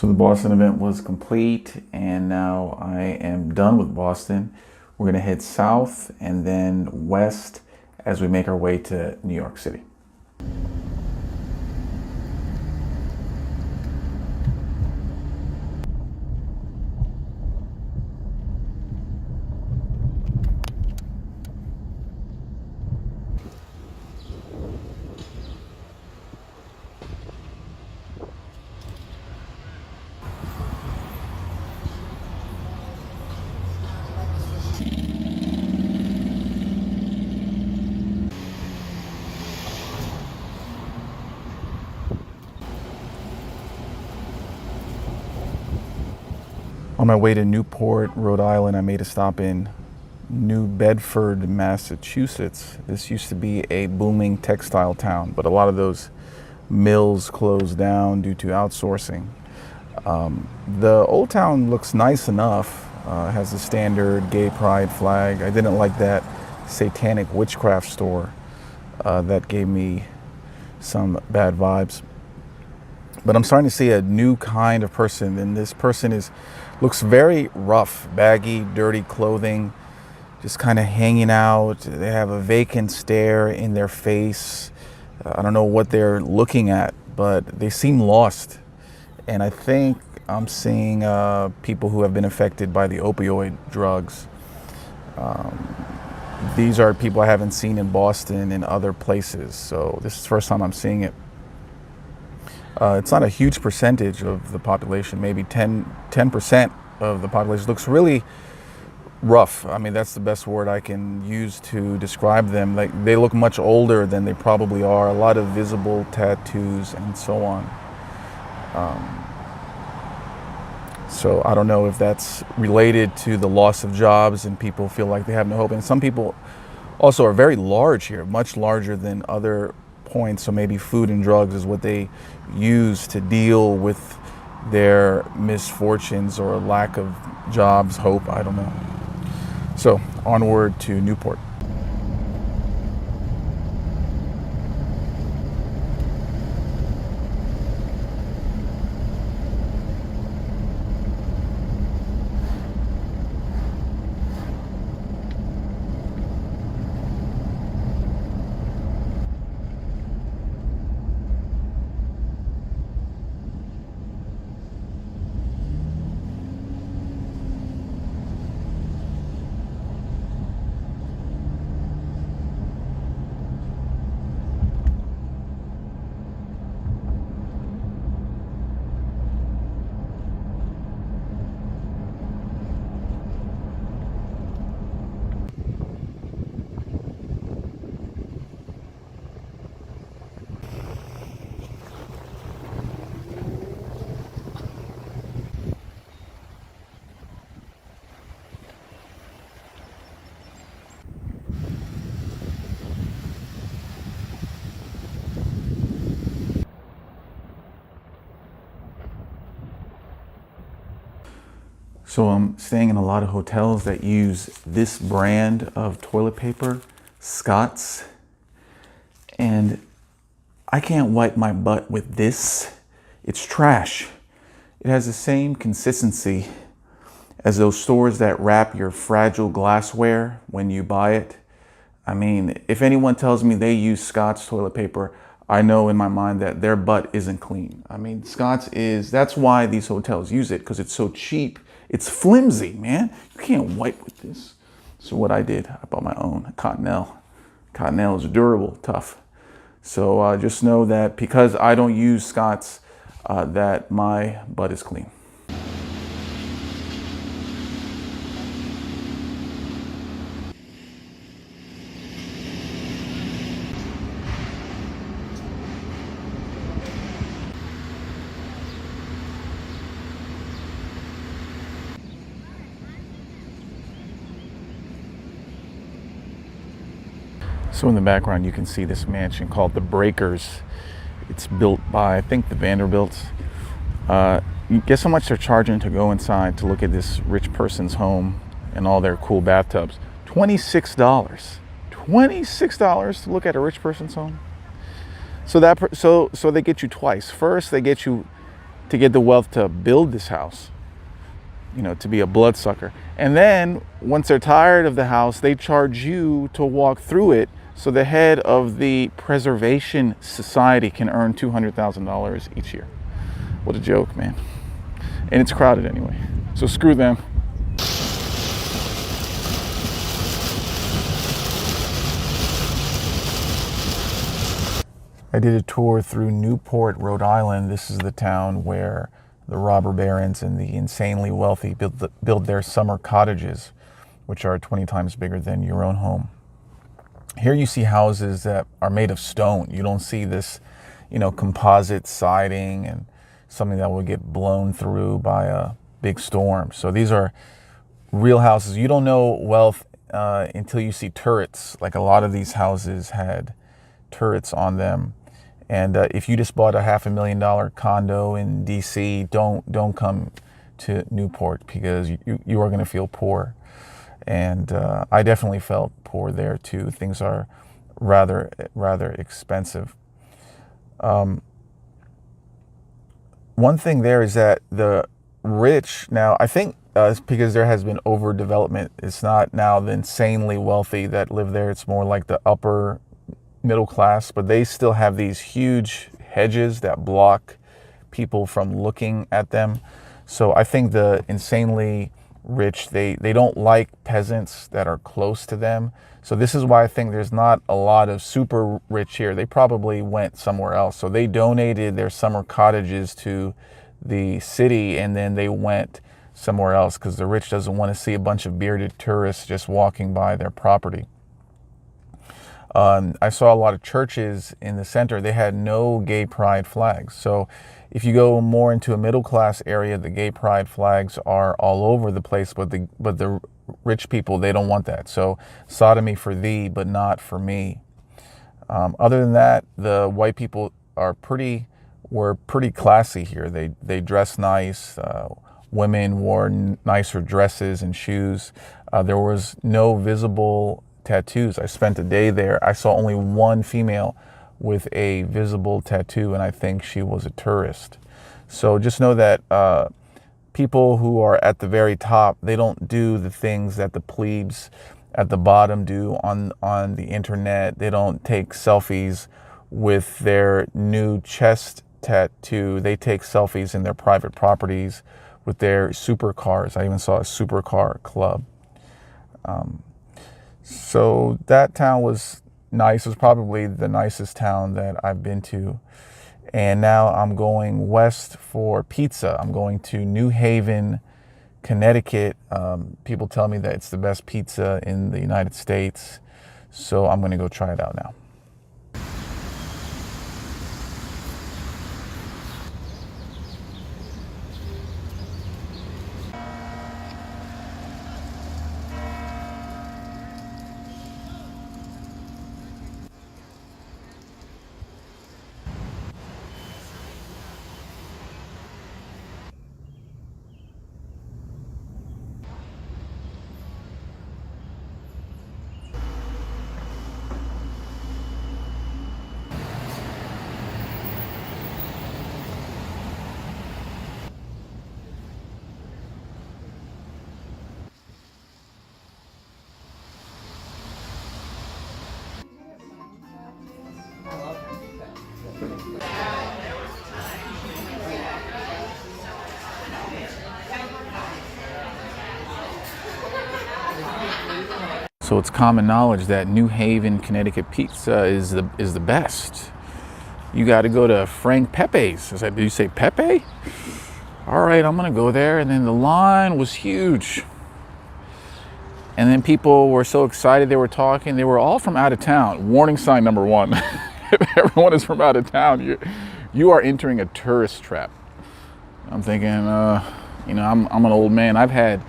So the Boston event was complete, and now I am done with Boston. We're going to head south and then west as we make our way to New York City. On my way to Newport, Rhode Island, I made a stop in New Bedford, Massachusetts. This used to be a booming textile town, but a lot of those mills closed down due to outsourcing. The old town looks nice enough. Has the standard gay pride flag. I didn't like that satanic witchcraft store. That gave me some bad vibes. But I'm starting to see a new kind of person, and this person looks very rough, baggy, dirty clothing, just kind of hanging out. They have a vacant stare in their face. I don't know what they're looking at, but they seem lost. And I think I'm seeing people who have been affected by the opioid drugs. These are people I haven't seen in Boston and other places, so this is the first time I'm seeing it. It's not a huge percentage of the population, maybe 10% of the population. Looks really rough. I mean, that's the best word I can use to describe them. Like, they look much older than they probably are. A lot of visible tattoos and so on. So I don't know if that's related to the loss of jobs and people feel like they have no hope. And some people also are very large here, much larger than other points. So maybe food and drugs is what they use to deal with their misfortunes or lack of jobs, hope, I don't know. So onward to Newport. So I'm staying in a lot of hotels that use this brand of toilet paper, Scott's, and I can't wipe my butt with this. It's trash. It has the same consistency as those stores that wrap your fragile glassware when you buy it. I mean, if anyone tells me they use Scott's toilet paper, I know in my mind that their butt isn't clean. I mean, that's why these hotels use it, because it's so cheap. It's flimsy, man. You can't wipe with this. So what I did, I bought my own Cottonelle. Cottonelle is durable, tough. So just know that because I don't use Scott's, that my butt is clean. So in the background, you can see this mansion called the Breakers. It's built by, I think, the Vanderbilts. Guess how much they're charging to go inside to look at this rich person's home and all their cool bathtubs? $26. $26 to look at a rich person's home. So they get you twice. First, they get you to get the wealth to build this house, you know, to be a bloodsucker. And then once they're tired of the house, they charge you to walk through it, so the head of the preservation society can earn $200,000 each year. What a joke, man. And it's crowded anyway, so screw them. I did a tour through Newport, Rhode Island. This is the town where the robber barons and the insanely wealthy build their summer cottages, which are 20 times bigger than your own home. Here you see houses that are made of stone. You don't see this, you know, composite siding and something that will get blown through by a big storm. So these are real houses. You don't know wealth until you see turrets. Like a lot of these houses had turrets on them. And if you just bought a $500,000 condo in DC, don't come to Newport, because you are going to feel poor. And I definitely felt poor there too. Things are rather expensive. One thing there is that the rich now, I think it's because there has been overdevelopment. It's not now the insanely wealthy that live there. It's more like the upper middle class, but they still have these huge hedges that block people from looking at them. So I think the insanely rich, they don't like peasants that are close to them. So this is why I think there's not a lot of super rich here. They probably went somewhere else. So they donated their summer cottages to the city, and then they went somewhere else, because the rich doesn't want to see a bunch of bearded tourists just walking by their property. I saw a lot of churches in the center. They had no gay pride flags. So if you go more into a middle class area, the gay pride flags are all over the place, but the rich people, they don't want that. So sodomy for thee, but not for me. Other than that, the white people were pretty classy here. They dress nice. Women wore nicer dresses and shoes. There was no visible tattoos. I spent a day there. I saw only one female with a visible tattoo, and I think she was a tourist. So just know that people who are at the very top, they don't do the things that the plebes at the bottom do on the internet. They don't take selfies with their new chest tattoo. They take selfies in their private properties with their supercars. I even saw a supercar club. So that town was nice. It was probably the nicest town that I've been to. And now I'm going west for pizza. I'm going to New Haven, Connecticut. People tell me that it's the best pizza in the United States. So I'm going to go try it out now. So it's common knowledge that New Haven, Connecticut pizza is the best. You got to go to Frank Pepe's. I said, did you say Pepe? All right, I'm gonna go there. And then the line was huge. And then people were so excited, they were talking. They were all from out of town. Warning sign number one: if everyone is from out of town, you are entering a tourist trap. I'm thinking, I'm an old man. I've had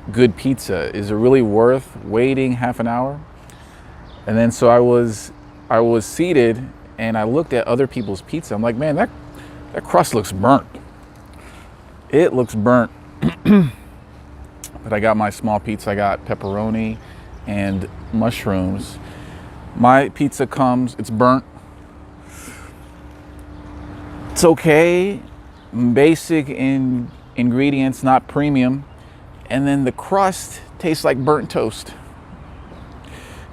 good pizza. Is it really worth waiting half an hour? And then so I was seated and I looked at other people's pizza. I'm like, man, that crust looks burnt. It looks burnt. But I got my small pizza. I got pepperoni and mushrooms. My pizza comes, it's burnt. It's okay. basic in ingredients, not premium. And then the crust tastes like burnt toast.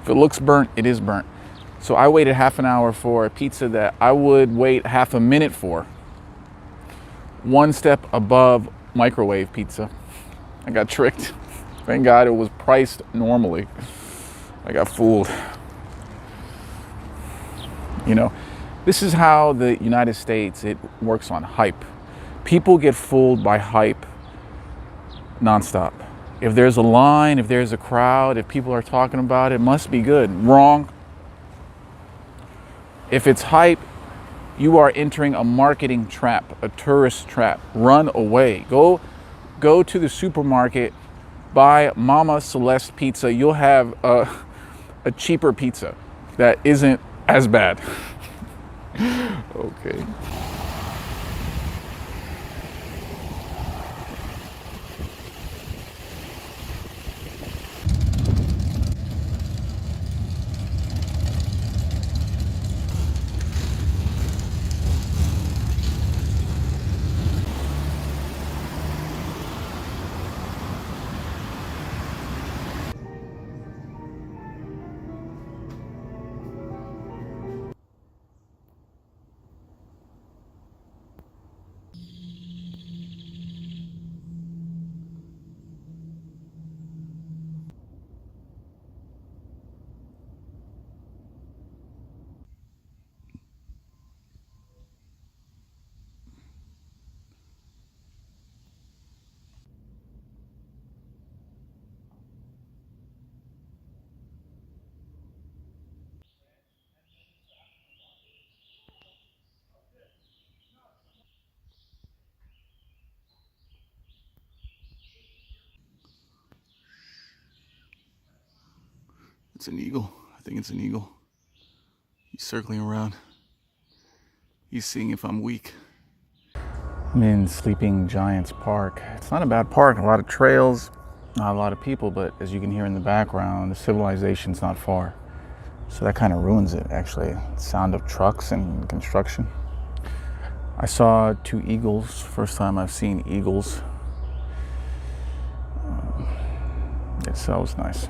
If it looks burnt, it is burnt. So I waited half an hour for a pizza that I would wait half a minute for. One step above microwave pizza. I got tricked. Thank God it was priced normally. I got fooled. You know, this is how the United States, it works on hype. People get fooled by hype nonstop. If there's a line, if there's a crowd, if people are talking about it, it must be good. Wrong. If it's hype, you are entering a marketing trap, a tourist trap. Run away. Go to the supermarket, buy Mama Celeste pizza. You'll have a cheaper pizza that isn't as bad. Okay. It's an eagle. I think it's an eagle. He's circling around. He's seeing if I'm weak. I'm in Sleeping Giants Park. It's not a bad park. A lot of trails, not a lot of people, but as you can hear in the background, the civilization's not far. So that kind of ruins it, actually. The sound of trucks and construction. I saw 2 eagles. First time I've seen eagles. Yes, that was nice.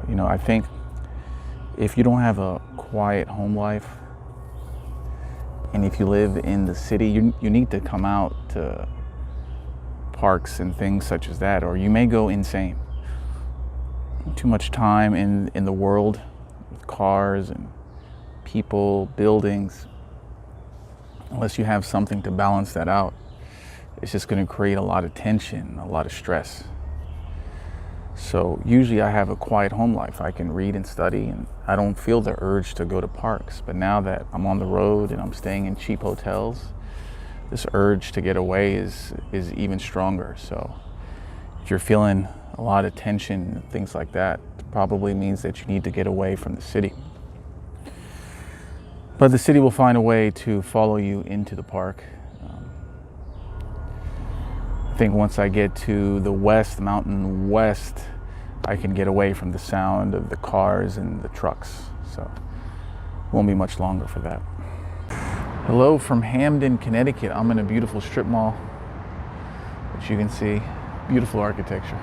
You know, I think if you don't have a quiet home life, and if you live in the city, you need to come out to parks and things such as that, or you may go insane. Too much time in the world with cars and people, buildings. Unless you have something to balance that out, it's just going to create a lot of tension, a lot of stress. So usually I have a quiet home life. I can read and study, and I don't feel the urge to go to parks. But now that I'm on the road and I'm staying in cheap hotels, this urge to get away is even stronger. So if you're feeling a lot of tension and things like that, it probably means that you need to get away from the city. But the city will find a way to follow you into the park. I think once I get to the west, mountain west, I can get away from the sound of the cars and the trucks. So it won't be much longer for that. Hello from Hamden, Connecticut. I'm in a beautiful strip mall, which you can see. Beautiful architecture.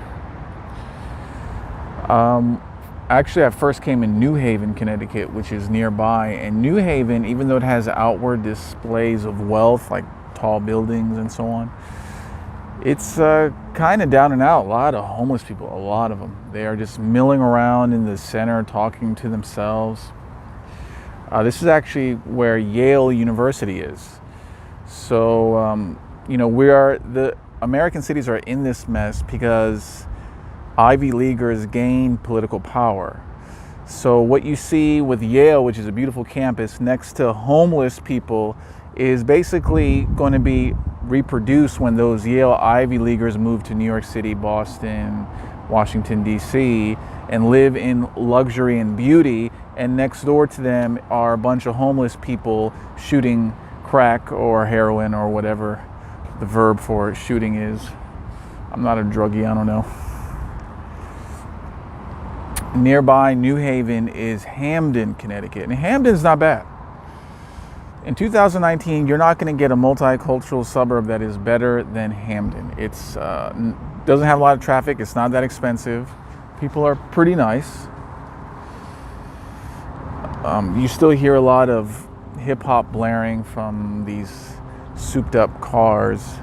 Actually, I first came in New Haven, Connecticut, which is nearby. And New Haven, even though it has outward displays of wealth, like tall buildings and so on, it's kind of down and out. A lot of homeless people, a lot of them. They are just milling around in the center, talking to themselves. This is actually where Yale University is. So, you know, the American cities are in this mess because Ivy Leaguers gain political power. So what you see with Yale, which is a beautiful campus next to homeless people, is basically going to be reproduced when those Yale Ivy Leaguers move to New York City, Boston, Washington, D.C., and live in luxury and beauty. And next door to them are a bunch of homeless people shooting crack or heroin or whatever the verb for shooting is. I'm not a druggie, I don't know. Nearby New Haven is Hamden, Connecticut. And Hamden's not bad. In 2019, you're not going to get a multicultural suburb that is better than Hamden. It's doesn't have a lot of traffic. It's not that expensive. People are pretty nice. You still hear a lot of hip hop blaring from these souped up cars.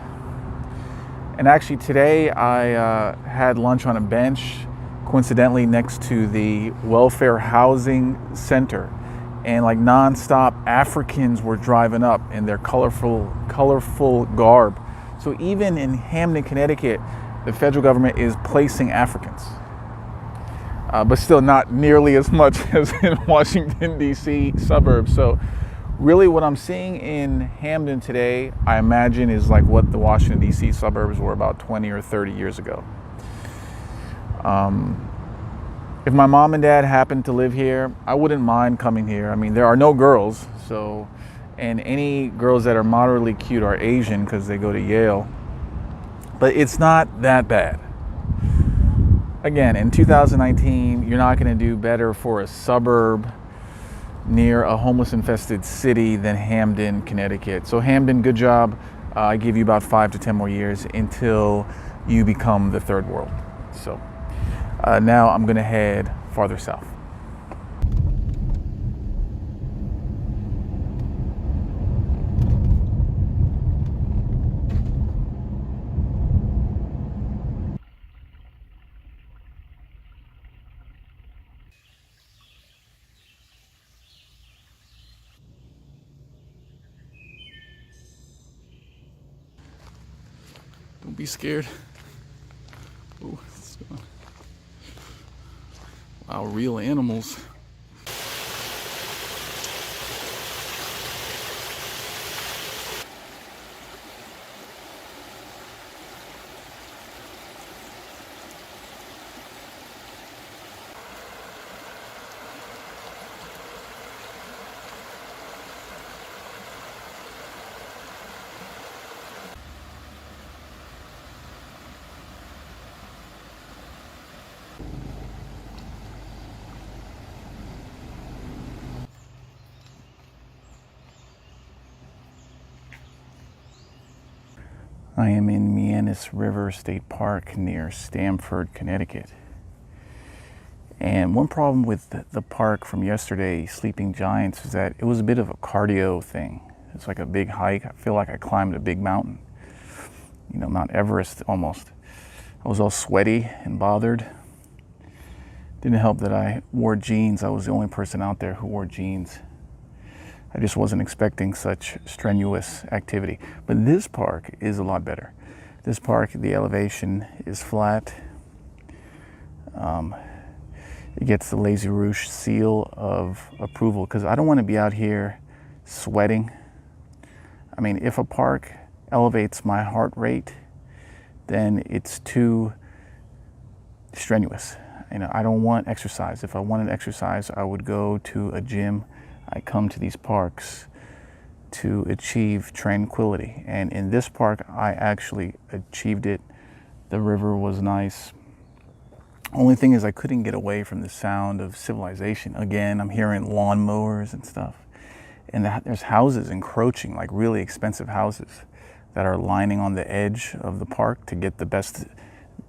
And actually today I had lunch on a bench, coincidentally next to the welfare housing center. And like nonstop Africans were driving up in their colorful garb. So even in Hamden, Connecticut, the federal government is placing Africans. But still not nearly as much as in Washington, D.C. suburbs. So really what I'm seeing in Hamden today, I imagine, is like what the Washington, D.C. suburbs were about 20 or 30 years ago. If my mom and dad happened to live here, I wouldn't mind coming here. I mean, there are no girls, so, and any girls that are moderately cute are Asian because they go to Yale. But it's not that bad. Again, in 2019, you're not going to do better for a suburb near a homeless infested city than Hamden, Connecticut. So Hamden, good job. I give you about 5 to 10 more years until you become the third world. So now I'm going to head farther south. Don't be scared. Ooh, wow, real animals. I am in Mianus River State Park near Stamford, Connecticut. And one problem with the park from yesterday, Sleeping Giants, is that it was a bit of a cardio thing. It's like a big hike. I feel like I climbed a big mountain. You know, Mount Everest almost. I was all sweaty and bothered. Didn't help that I wore jeans. I was the only person out there who wore jeans. I just wasn't expecting such strenuous activity. But this park is a lot better. This park, the elevation is flat. It gets the Lazy Roosh seal of approval because I don't want to be out here sweating. I mean, if a park elevates my heart rate, then it's too strenuous. You know, I don't want exercise. If I wanted exercise, I would go to a gym. I come to these parks to achieve tranquility. And in this park, I actually achieved it. The river was nice. Only thing is I couldn't get away from the sound of civilization. Again, I'm hearing lawnmowers and stuff. And there's houses encroaching, like really expensive houses that are lining on the edge of the park to get the best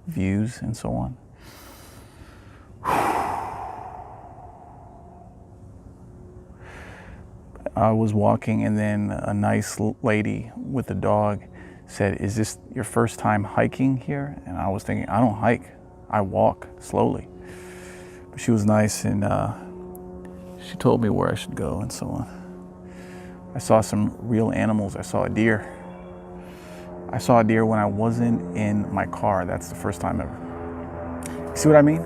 views and so on. I was walking and then a nice lady with a dog said, "Is this your first time hiking here?" And I was thinking, I don't hike, I walk slowly. But she was nice and she told me where I should go and so on. I saw some real animals. I saw a deer. I saw a deer when I wasn't in my car. That's the first time ever. See what I mean?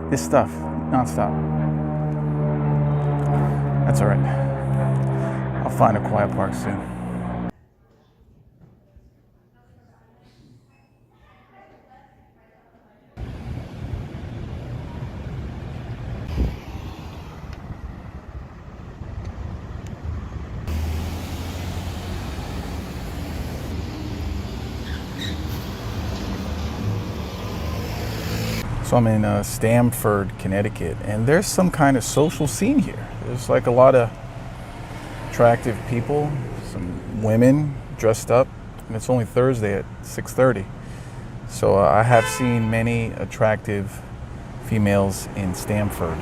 This stuff, nonstop. That's all right. I'll find a quiet park soon. So I'm in Stamford, Connecticut, and there's some kind of social scene here. There's like a lot of attractive people, some women dressed up, and it's only Thursday at 6:30. So I have seen many attractive females in Stamford.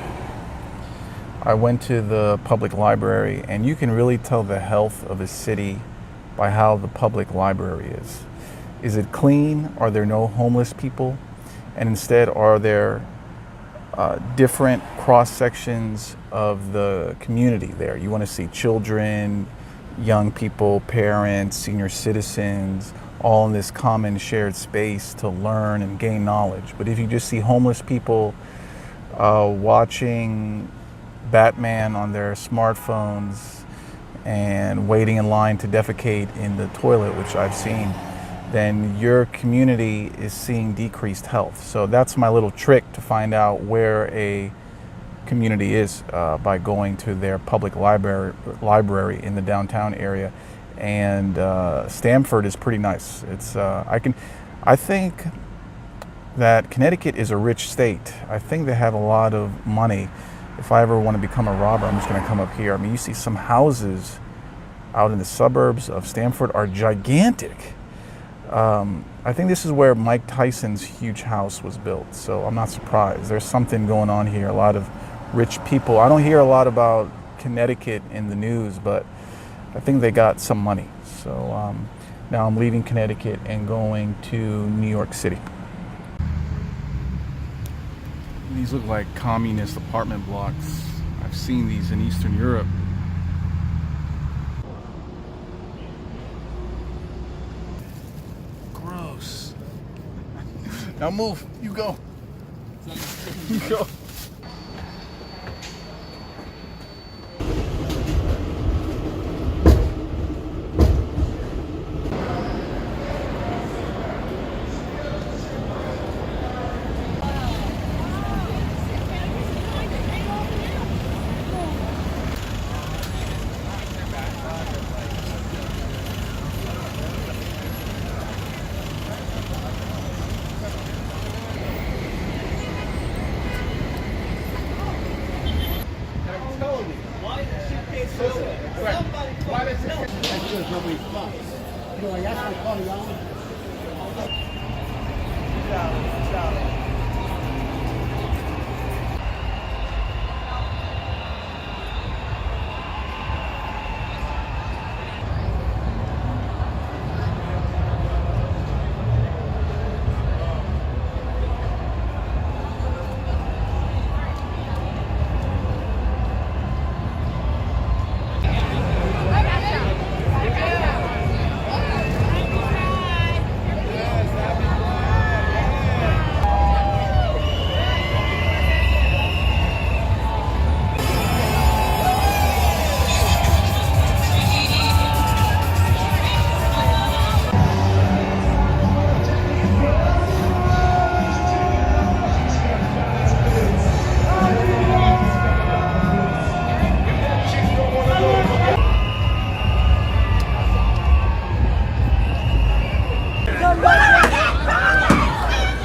I went to the public library, and you can really tell the health of a city by how the public library is. Is it clean? Are there no homeless people? And instead, are there different cross sections of the community there? You want to see children, young people, parents, senior citizens, all in this common shared space to learn and gain knowledge. But if you just see homeless people watching Batman on their smartphones and waiting in line to defecate in the toilet, which I've seen, then your community is seeing decreased health. So that's my little trick to find out where a community is by going to their public library in the downtown area. And Stamford is pretty nice. It's I think that Connecticut is a rich state. I think they have a lot of money. If I ever want to become a robber, I'm just going to come up here. I mean, you see some houses out in the suburbs of Stamford are gigantic. I think this is where Mike Tyson's huge house was built, so I'm not surprised. There's something going on here, a lot of rich people. I don't hear a lot about Connecticut in the news, but I think they got some money. So now I'm leaving Connecticut and going to New York City. These look like communist apartment blocks. I've seen these in Eastern Europe. Gross. Now move. You go. You go.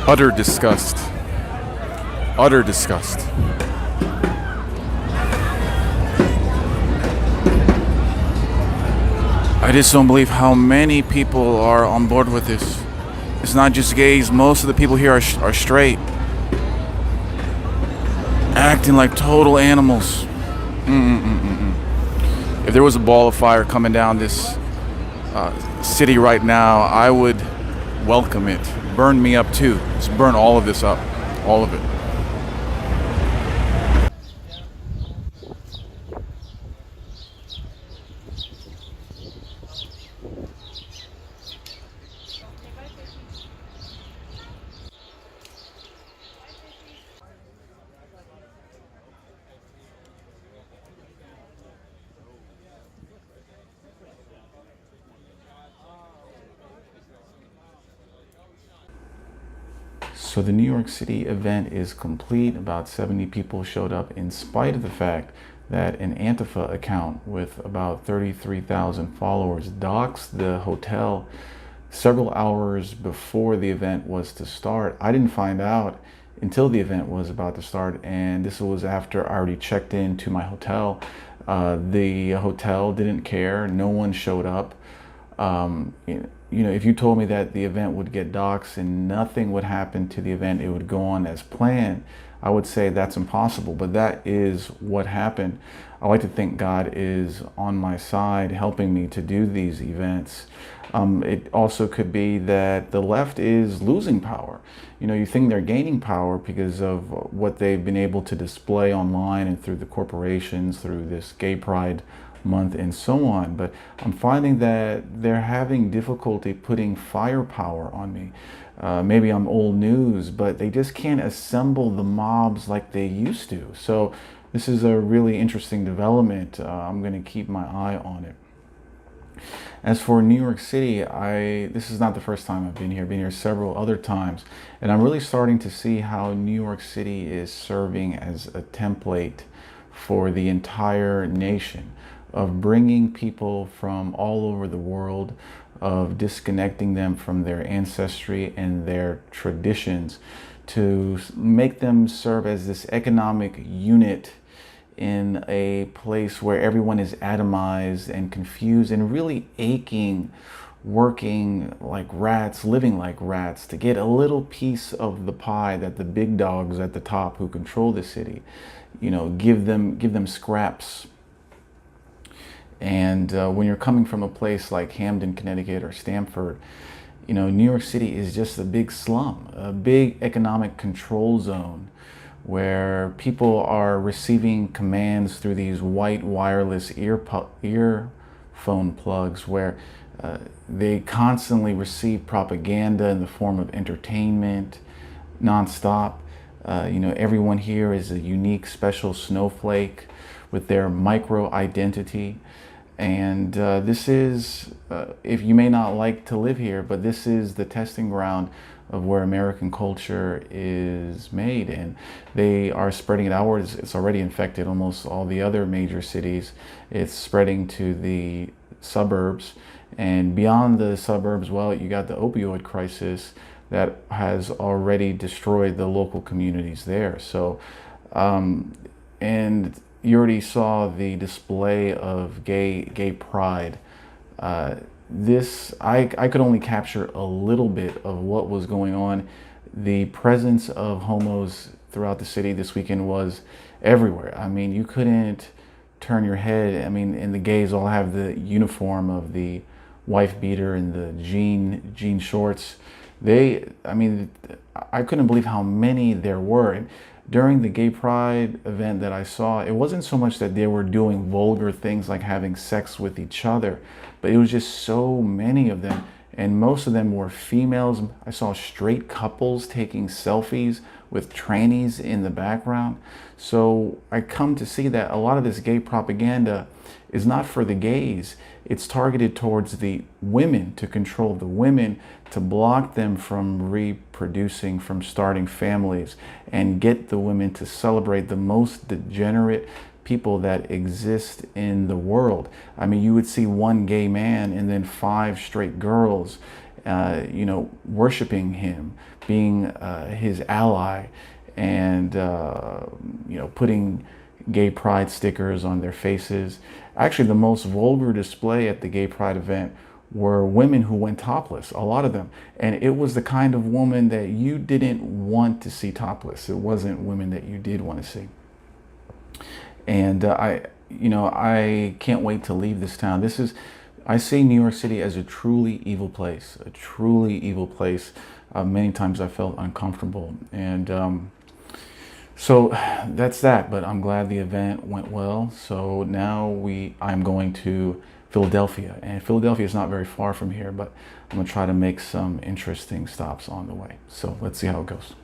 Utter disgust. Utter disgust. I just don't believe how many people are on board with this. It's not just gays. Most of the people here are straight. Acting like total animals. If there was a ball of fire coming down this city right now, I would welcome it. Burn me up too. Just burn all of this up. All of it. So the New York City event is complete. About 70 people showed up in spite of the fact that an Antifa account with about 33,000 followers doxed the hotel several hours before the event was to start. I didn't find out until the event was about to start, and this was after I already checked into my hotel. The hotel didn't care. No one showed up. If you told me that the event would get doxxed and nothing would happen to the event, it would go on as planned, I would say that's impossible. But that is what happened. I like to think God is on my side, helping me to do these events. It also could be that the left is losing power. You think they're gaining power because of what they've been able to display online and through the corporations, through this Gay Pride Month and so on. But I'm finding that they're having difficulty putting firepower on me. Maybe I'm old news, but they just can't assemble the mobs like they used to. So this is a really interesting development. I'm going to keep my eye on it. As for New York City, this is not the first time I've been here. I've been here several other times, and I'm really starting to see how New York City is serving as a template for the entire nation, of bringing people from all over the world, of disconnecting them from their ancestry and their traditions, to make them serve as this economic unit in a place where everyone is atomized and confused and really aching, working like rats, living like rats, to get a little piece of the pie that the big dogs at the top who control the city, give them scraps. And when you're coming from a place like Hamden, Connecticut, or Stamford, New York City is just a big slum, a big economic control zone, where people are receiving commands through these white wireless earphone plugs, where they constantly receive propaganda in the form of entertainment nonstop. Everyone here is a unique, special snowflake with their micro identity. And this is, if you may not like to live here, but this is the testing ground of where American culture is made, and they are spreading it outwards. It's already infected almost all the other major cities. It's spreading to the suburbs, and beyond the suburbs, well, you got the opioid crisis that has already destroyed the local communities there. So, and you already saw the display of gay pride. I could only capture a little bit of what was going on. The presence of homos throughout the city this weekend was everywhere. I mean, you couldn't turn your head. I mean, and the gays all have the uniform of the wife beater and the jean shorts. I couldn't believe how many there were. During the gay pride event that I saw, it wasn't so much that they were doing vulgar things like having sex with each other, but it was just so many of them, and most of them were females. I saw straight couples taking selfies with trannies in the background. So I come to see that a lot of this gay propaganda is not for the gays. It's targeted towards the women, to control the women, to block them from reproducing, from starting families, and get the women to celebrate the most degenerate people that exist in the world. I mean, you would see one gay man and then 5 straight girls, worshiping him, being his ally, and putting gay pride stickers on their faces. Actually, the most vulgar display at the gay pride event were women who went topless, a lot of them. And it was the kind of woman that you didn't want to see topless. It wasn't women that you did want to see. And I can't wait to leave this town. I see New York City as a truly evil place, Many times I felt uncomfortable. And so that's that, but I'm glad the event went well. So now I'm going to Philadelphia, and Philadelphia is not very far from here, but I'm gonna try to make some interesting stops on the way. So let's see how it goes.